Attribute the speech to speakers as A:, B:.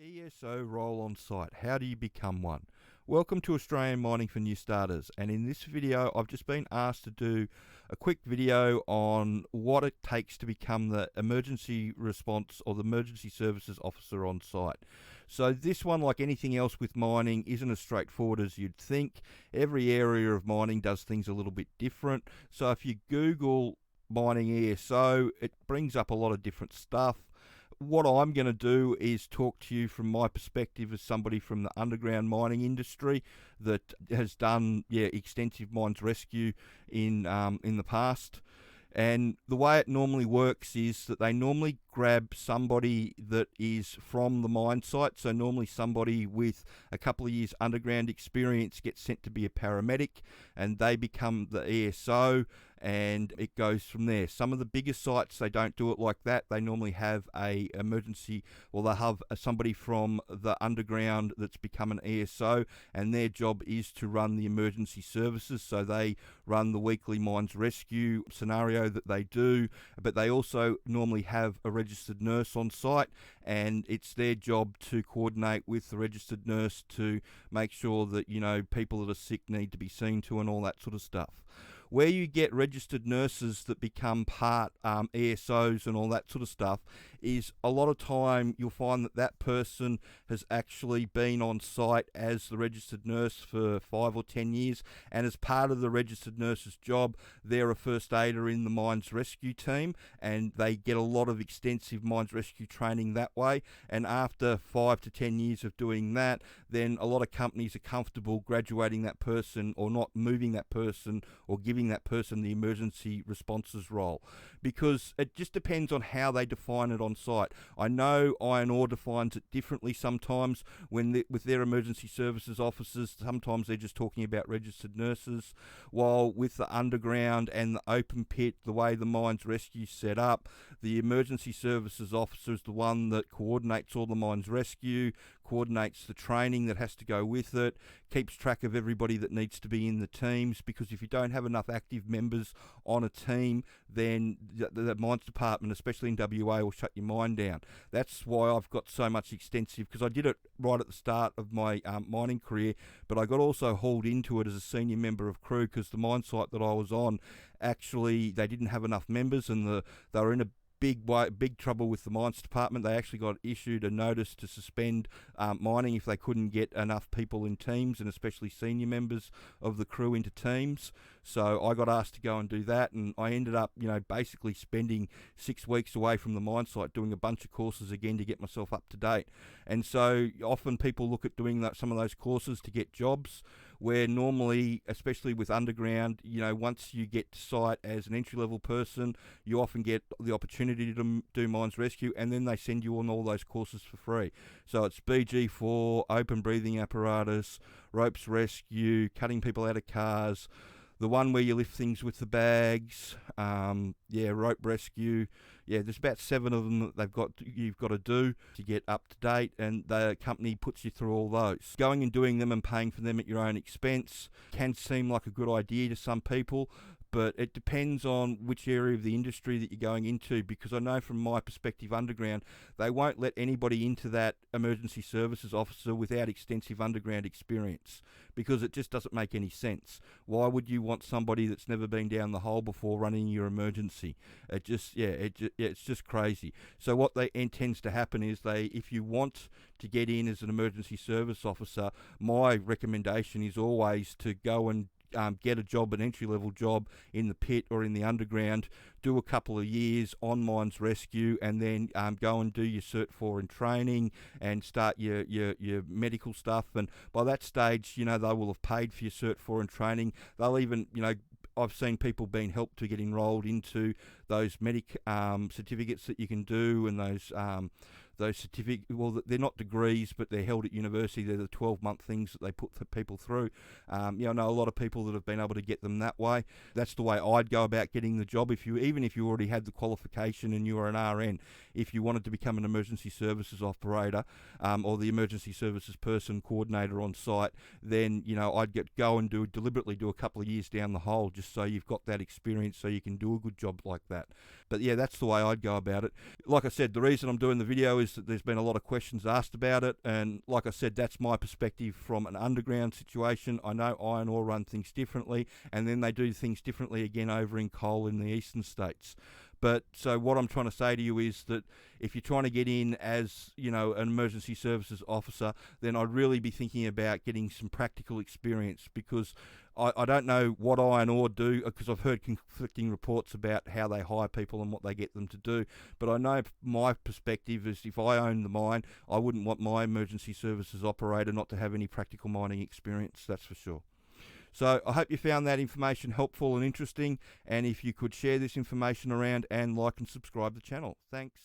A: ESO role on site. How do you become one? Welcome to Australian Mining for New Starters, and in this video I've just been asked to do a quick video on what it takes to become the emergency response or the emergency services officer on site. So this one, like anything else with mining, isn't as straightforward as you'd think. Every area of mining does things a little bit different. So if you Google mining ESO, it brings up a lot of different stuff. What I'm going to do is talk to you from my perspective as somebody from the underground mining industry that has done extensive mines rescue in the past. And the way it normally works is that they normally grab somebody that is from the mine site. So normally somebody with a couple of years underground experience gets sent to be a paramedic, and they become the ESO, and it goes from there. Some of the bigger sites, they don't do it like that. They normally have a emergency, well, they have somebody from the underground that's become an ESO, and their job is to run the emergency services. So they run the weekly mines rescue scenario that they do, but they also normally have a registered nurse on site, and it's their job to coordinate with the registered nurse to make sure that, you know, people that are sick need to be seen to and all that sort of stuff. Where you get registered nurses that become part ESOs and all that sort of stuff is a lot of time you'll find that that person has actually been on site as the registered nurse for 5 or 10 years, and as part of the registered nurse's job, they're a first aider in the mines rescue team, and they get a lot of extensive mines rescue training that way. And after 5 to 10 years of doing that, then a lot of companies are comfortable graduating that person or not moving that person or giving that person the emergency responses role, because it just depends on how they define it on site. I know iron ore defines it differently sometimes with their emergency services officers. Sometimes they're just talking about registered nurses, while with the underground and the open pit, the way the mines rescue set up, the emergency services officer is the one that coordinates all the mines rescue, coordinates the training that has to go with it, keeps track of everybody that needs to be in the teams, because if you don't have enough active members on a team, then the mines department, especially in WA, will shut your mine down. That's why I've got so much extensive, because I did it right at the start of my mining career, but I got also hauled into it as a senior member of crew, because the mine site that I was on, actually they didn't have enough members, and they were in a big trouble with the mines department. They actually got issued a notice to suspend mining if they couldn't get enough people in teams, and especially senior members of the crew into teams. So I got asked to go and do that, and I ended up, basically spending 6 weeks away from the mine site doing a bunch of courses again to get myself up to date. And so often people look at doing some of those courses to get jobs, where normally, especially with underground, once you get to site as an entry-level person, you often get the opportunity to do mines rescue, and then they send you on all those courses for free. So it's BG4, open breathing apparatus, ropes rescue, cutting people out of cars, the one where you lift things with the bags, rope rescue. There's about 7 of them that you've got to do to get up to date, and the company puts you through all those. Going and doing them and paying for them at your own expense can seem like a good idea to some people, but it depends on which area of the industry that you're going into, because I know from my perspective underground, they won't let anybody into that emergency services officer without extensive underground experience, because it just doesn't make any sense. Why would you want somebody that's never been down the hole before running your emergency? It's just crazy. So what tends to happen is if you want to get in as an emergency service officer, my recommendation is always to go and get a job, an entry-level job in the pit or in the underground, do a couple of years on mines rescue, and then go and do your Cert 4 in training and start your medical stuff. And by that stage, they will have paid for your Cert 4 in training. They'll even, I've seen people being helped to get enrolled into those medic certificates that you can do, and those certificates, well, they're not degrees, but they're held at university. They're the 12-month things that they put people through. I know a lot of people that have been able to get them that way. That's the way I'd go about getting the job. Even if you already had the qualification and you were an RN, if you wanted to become an emergency services operator or the emergency services person coordinator on site, then I'd go and deliberately do a couple of years down the hole, just so you've got that experience, so you can do a good job like that. But yeah, that's the way I'd go about it. Like I said, the reason I'm doing the video is that there's been a lot of questions asked about it, and like I said, that's my perspective from an underground situation. I know iron ore run things differently, and then they do things differently again over in coal in the eastern states. But so what I'm trying to say to you is that if you're trying to get in as, you know, an emergency services officer, then I'd really be thinking about getting some practical experience, because I don't know what iron ore do, because I've heard conflicting reports about how they hire people and what they get them to do. But I know my perspective is, if I own the mine, I wouldn't want my emergency services operator not to have any practical mining experience, that's for sure. So I hope you found that information helpful and interesting, and if you could share this information around and like and subscribe the channel. Thanks.